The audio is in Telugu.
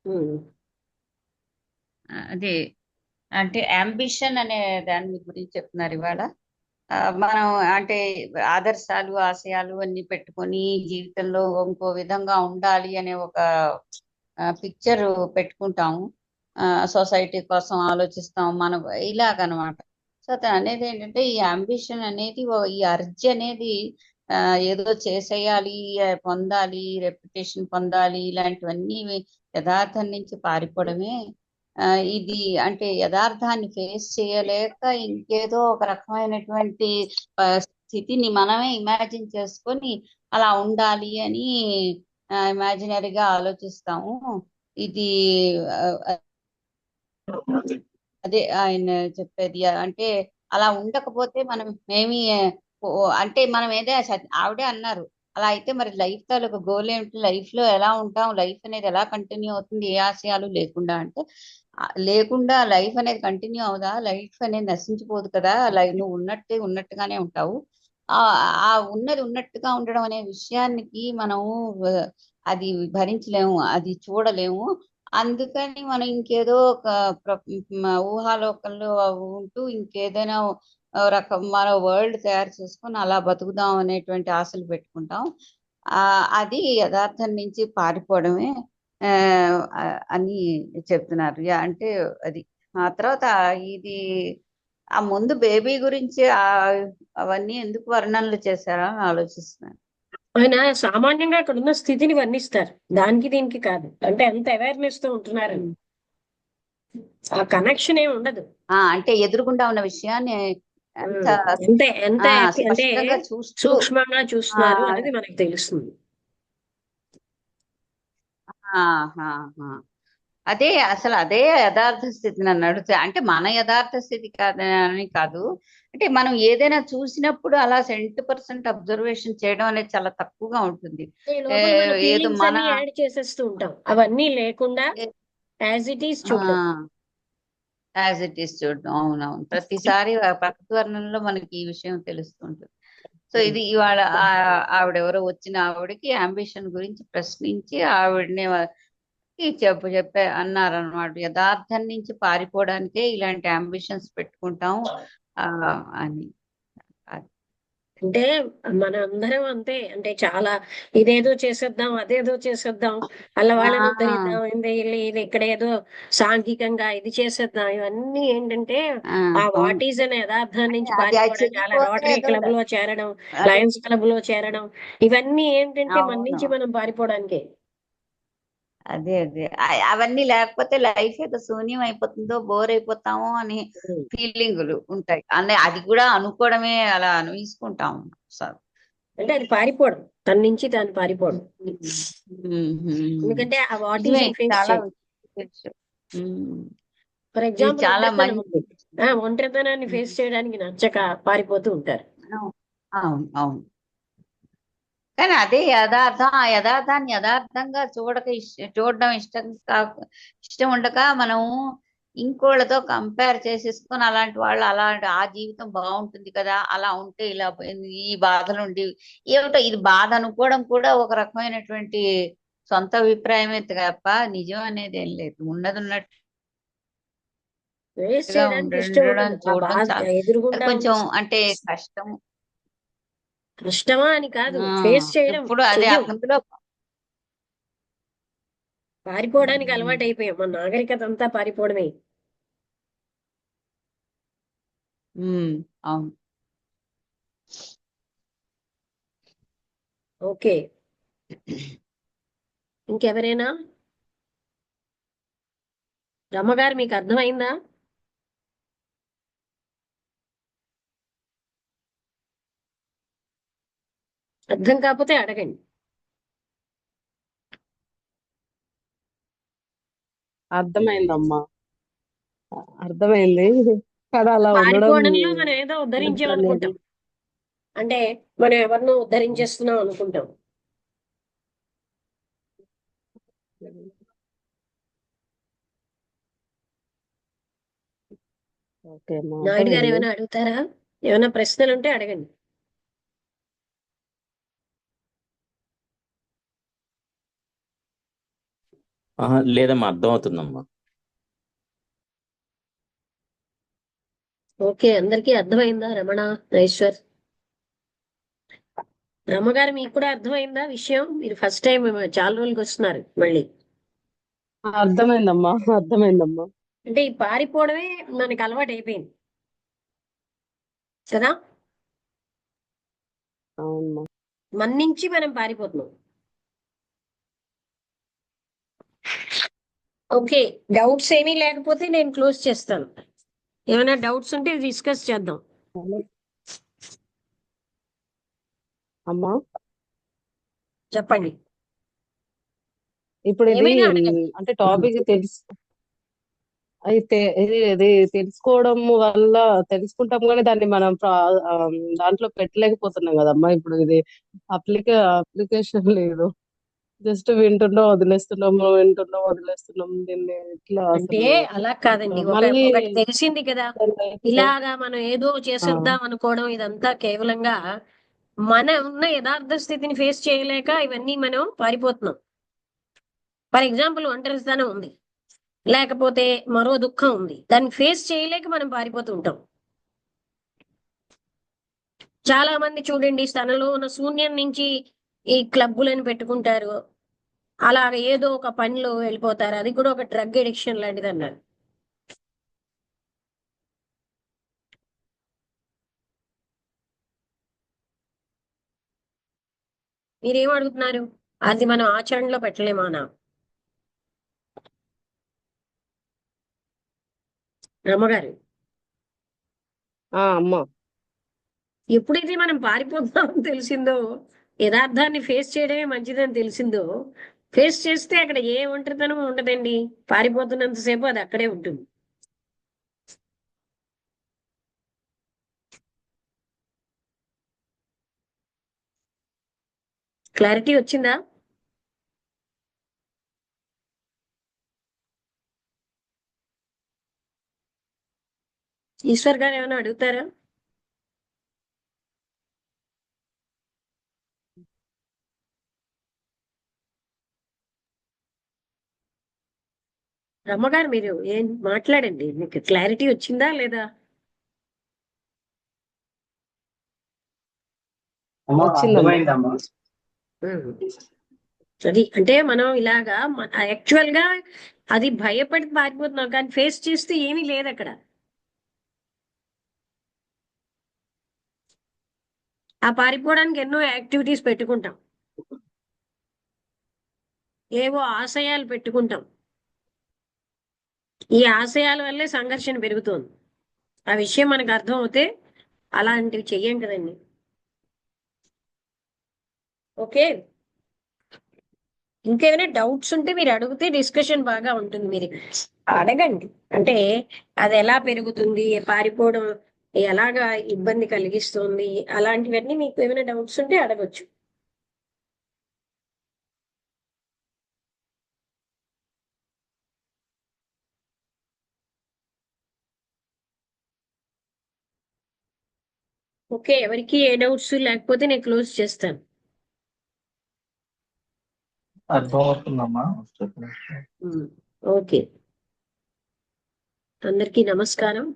ఉమ్. అదే అంటే అంబిషన్ అనే దాని గురించి చెప్తున్నారు ఇవాళ. మనం అంటే ఆదర్శాలు ఆశయాలు అన్ని పెట్టుకొని జీవితంలో ఇంకో విధంగా ఉండాలి అనే ఒక పిక్చర్ పెట్టుకుంటాము. సొసైటీ కోసం ఆలోచిస్తాం మనం ఇలాగనమాట. సో అతను అనేది ఏంటంటే ఈ అంబిషన్ అనేది ఈ అర్జీ అనేది ఆ, ఏదో చేసేయాలి, పొందాలి, రెప్యుటేషన్ పొందాలి, ఇలాంటివన్నీ యథార్థం నుంచి పారిపోవడమే. ఆ, ఇది అంటే యథార్థాన్ని ఫేస్ చేయలేక ఇంకేదో ఒక రకమైనటువంటి స్థితిని మనమే ఇమాజిన్ చేసుకొని అలా ఉండాలి అని ఇమాజినరీగా ఆలోచిస్తాము. ఇది ఆ, అదే ఆయన చెప్పేది. అంటే అలా ఉండకపోతే మనం ఏమి అంటే మనం ఆవిడే అన్నారు. అలా అయితే మరి లైఫ్ తాలూకు గోల్ ఏమిటి, లైఫ్ లో ఎలా ఉంటాం, లైఫ్ అనేది ఎలా కంటిన్యూ అవుతుంది ఏ ఆశయాలు లేకుండా అంటే లేకుండా లైఫ్ అనేది కంటిన్యూ అవుదా, లైఫ్ అనేది నశించిపోదు కదా, లైఫ్ నువ్వు ఉన్నట్టుగానే ఉంటావు. ఆ ఆ ఉన్నది ఉన్నట్టుగా ఉండడం అనే విషయానికి మనం ఆ, అది భరించలేము, అది చూడలేము. అందుకని మనం ఇంకేదో ఒక ఊహాలోకంలో ఉంటూ ఇంకేదైనా రకం మరో వరల్డ్ తయారు చేసుకొని అలా బతుకుదాం అనేటువంటి ఆశలు పెట్టుకుంటాం. అది యథార్థం నుంచి పారిపోవడమే ఆ, అని చెప్తున్నారు. అంటే అది ఆ తర్వాత ఇది ఆ ముందు బేబీ గురించి అవన్నీ ఎందుకు వర్ణనలు చేశారా అని ఆలోచిస్తున్నాను. ఆయన సామాన్యంగా అక్కడ ఉన్న స్థితిని వర్ణిస్తారు, దానికి దీనికి కాదు. అంటే ఎంత అవేర్నెస్ తో ఉంటున్నారు, ఉమ్. ఆ కనెక్షన్ ఏమి ఉండదు. అంటే ఎదురుగుండా ఉన్న విషయాన్ని ఎంత ఉమ్. ఎంత ఎంత అంటే స్పష్టంగా చూస్తూ సూక్ష్మంగా ఆ చూస్తున్నారు అనేది మనకు తెలుస్తుంది. ఆహాహా. అదే అసలు అదే యథార్థ స్థితి నన్ను అడిగితే. అంటే మన యథార్థ స్థితి కాదని కాదు, అంటే మనం ఏదైనా చూసినప్పుడు అలా 70% అబ్జర్వేషన్ చేయడం అనేది చాలా తక్కువగా ఉంటుంది. ఈ ఏ, లోపల మన ఏదో ఫీలింగ్స్ మన అన్ని యాడ్ చేసేస్తూ ఉంటాం, అవన్నీ లేకుండా యాజ్ ఇట్ ఈస్ చూడడం. యాజ్ ఇట్ ఈస్ చూడడం. అవునవును, ప్రతిసారి ఆ ప్రకృతి వర్ణనలో మనకి ఈ విషయం తెలుస్తుంటుంది. సో ఇది ఇవాళ ఆవిడెవరో వచ్చిన ఆవిడకి అంబిషన్ గురించి ప్రశ్నించి ఆవిడని చెప్పే అన్నారనమాట. యథార్థం నుంచి పారిపోవడానికే ఇలాంటి అంబిషన్స్ పెట్టుకుంటాం ఆ అని. అంటే మన అందరం అంతే. అంటే చాలా ఇదేదో చేసేద్దాం, అదేదో చేసేద్దాం, అలా వాళ్ళని ఆ ఉద్ధరిద్దాం, ఇది ఇక్కడ ఏదో సాంఘికంగా ఇది చేసేద్దాం, ఇవన్నీ ఏంటంటే ఆ అవును. వాట్ ఈజ్ అనే యథార్థం నుంచి అది పారిపోవడం, అలా చెయ్యపోతే రోటరీ ఏదో క్లబ్ లో చేరడం, అదే. లయన్స్ క్లబ్ లో చేరడం, ఇవన్నీ ఏంటంటే మన అవును, నుంచి మనం పారిపోవడానికే. అదే అవన్నీ లేకపోతే లైఫ్ ఏదో శూన్యం అయిపోతుందో, బోర్ అయిపోతామో అని ఉమ్. ఫీలింగులు ఉంటాయి. అది కూడా అనుకోవడమే, అలా అనుకుంటాం సార్. అంటే అది పారిపోవడం, తన నుంచి తాను పారిపోవడం. ఎందుకంటే ఆ వాట్ ఈజ్ నిజమే, ఫేస్ చాలా చేయాలి. విషయం. ఉమ్. ఫర్ ఇది ఎగ్జాంపుల్ చాలా ఒంటరితనం మంచి ఉంది, ఒంటరితనాన్ని ఫేస్ చేయడానికి నచ్చక పారిపోతూ ఉంటారు. అవును, అవును, అవును. కానీ అదే యథార్థం. ఆ యథార్థాన్ని యథార్థంగా చూడడం ఇష్టం ఉండక మనం ఇంకోళ్ళతో కంపేర్ చేసేసుకొని అలాంటి వాళ్ళు అలాంటి ఆ జీవితం బాగుంటుంది కదా, అలా ఉంటే ఇలా పోయింది, ఈ బాధలు ఉండి ఏమిటో ఇది బాధ అనుకోవడం కూడా ఒక రకమైనటువంటి సొంత అభిప్రాయమే తప్ప నిజం అనేది ఏం లేదు. ఉన్నది ఉన్నట్టుగా ఫేస్ చేయడానికి ఇష్టం ఉండడం ఉండదు, ఆ చూడడం బాధ చాలా, అది ఎదురుగుండా ఉన్న కొంచెం అంటే కష్టం. కష్టమా అని కాదు, ఆ ఫేస్ చేయడం ఎప్పుడు అదే చెయ్యం. అందులో. పారిపోవడానికి అలవాటు అయిపోయాం, మన నాగరికత అంతా పారిపోవడమే. ఉమ్, అవును. ఓకే. ఇంకెవరైనా? రమ్మగారు మీకు అర్థమైందా? అర్థం కాకపోతే అడగండి. అర్థమైందమ్మా, అర్థమైంది. కానీ అలా ఉండడం పారిపోవడంలో మనం ఏదో ఉద్ధరించాం అనేది. అనుకుంటాం, అంటే మనం ఎవరినో ఉద్ధరించేస్తున్నాం అనుకుంటాం. ఓకే అమ్మా, నాయుడు గారు అర్థమైంది. ఏమైనా అడుగుతారా? ఏమైనా ప్రశ్నలు ఉంటే అడగండి. లేదమ్మా, అర్థం అవుతుందమ్మా. ఓకే, అందరికీ అర్థమైందా రమణ, ఐశ్వర్? రమ్మగారు మీకు కూడా అర్థమైందా విషయం? మీరు ఫస్ట్ టైం చాలా రోజులకి వస్తున్నారు మళ్ళీ. అర్థమైందమ్మా, అర్థమైందమ్మా. అంటే ఈ పారిపోవడమే మనకి అలవాటు అయిపోయింది కదా. అవునమ్మా. మన నుంచి మనం పారిపోతున్నాం. ఓకే, డౌట్స్ ఏమీ లేకపోతే నేను క్లోజ్ చేస్తాను. ఏమైనా డౌట్స్ ఉంటే డిస్కస్ చేద్దాం. అమ్మా, చెప్పండి, ఇప్పుడు ఇది ఏమైనా అడగండి. అంటే టాపిక్ అయితే ఇది తెలుసుకోవడం వల్ల తెలుసుకుంటాం, కానీ దాన్ని మనం దాంట్లో పెట్టలేకపోతున్నాం కదమ్మా. ఇప్పుడు ఇది అప్లికేషన్ లేదు, జస్ట్ వింటున్నాం వదిలేస్తున్నాము, వింటున్నాం వదిలేస్తున్నాం. దీన్ని ఇట్లా అంటే అసలు అలా కాదండి, మళ్ళీ ఒకటి తెలిసింది కదా. దాన్ని ఇలాగా మనం ఏదో చేసేద్దాం అనుకోవడం ఇదంతా కేవలంగా మన ఉన్న యథార్థ స్థితిని ఫేస్ చేయలేక ఇవన్నీ మనం పారిపోతున్నాం. ఫర్ ఎగ్జాంపుల్ ఒంటరితనం ఉంది, లేకపోతే మరో దుఃఖం ఉంది, దాన్ని ఫేస్ చేయలేక మనం పారిపోతూ ఉంటాం. చాలా మంది చూడండి, తనలో ఉన్న శూన్యం నుంచి ఈ క్లబ్బులను పెట్టుకుంటారు, అలాగ ఏదో ఒక పనిలో వెళ్ళిపోతారు. అది కూడా ఒక డ్రగ్ ఎడిక్షన్ లాంటిది అన్నారు. మీరేం అడుగుతున్నారు? అది మనం ఆచరణలో పెట్టలేమానా? రమ్మగారు, అమ్మా. ఎప్పుడైతే మనం పారిపోతున్నామని తెలిసిందో, యథార్థాన్ని ఫేస్ చేయడమే మంచిదని తెలిసిందో, ఫేస్ చేస్తే అక్కడ ఏ ఒంటరితనం ఉండదండి. పారిపోతున్నంతసేపు అది అక్కడే ఉంటుంది. క్లారిటీ వచ్చిందా? ఈశ్వర్ గారు ఏమైనా అడుగుతారా? రమ్మగారు, మీరు ఏం మాట్లాడండి, మీకు క్లారిటీ వచ్చిందా లేదా? వచ్చిందమ్మా. అది అంటే మనం ఇలాగా యాక్చువల్ గా అది భయపడి పారిపోతున్నాం, కానీ ఫేస్ చేస్తే ఏమీ లేదు అక్కడ. ఆ పారిపోవడానికి ఎన్నో యాక్టివిటీస్ పెట్టుకుంటాం, ఏవో ఆశయాలు పెట్టుకుంటాం. ఈ ఆశయాల వల్లే సంఘర్షణ పెరుగుతోంది. ఆ విషయం మనకు అర్థం అవుతే అలాంటివి చెయ్యం కదండి. ఓకే, ఇంకేమైనా డౌట్స్ ఉంటే మీరు అడిగితే డిస్కషన్ బాగా ఉంటుంది. మీరు అడగండి, అంటే అది ఎలా పెరుగుతుంది, పారిపోవడం ఎలాగా ఇబ్బంది కలిగిస్తుంది, అలాంటివన్నీ మీకు ఏమైనా డౌట్స్ ఉంటే అడగొచ్చు. ఓకే, ఎవరికి ఏ డౌట్స్ లేకపోతే నేను క్లోజ్ చేస్తాను. అర్థమవుతుందమ్మా. ఓకే, అందరికీ నమస్కారం.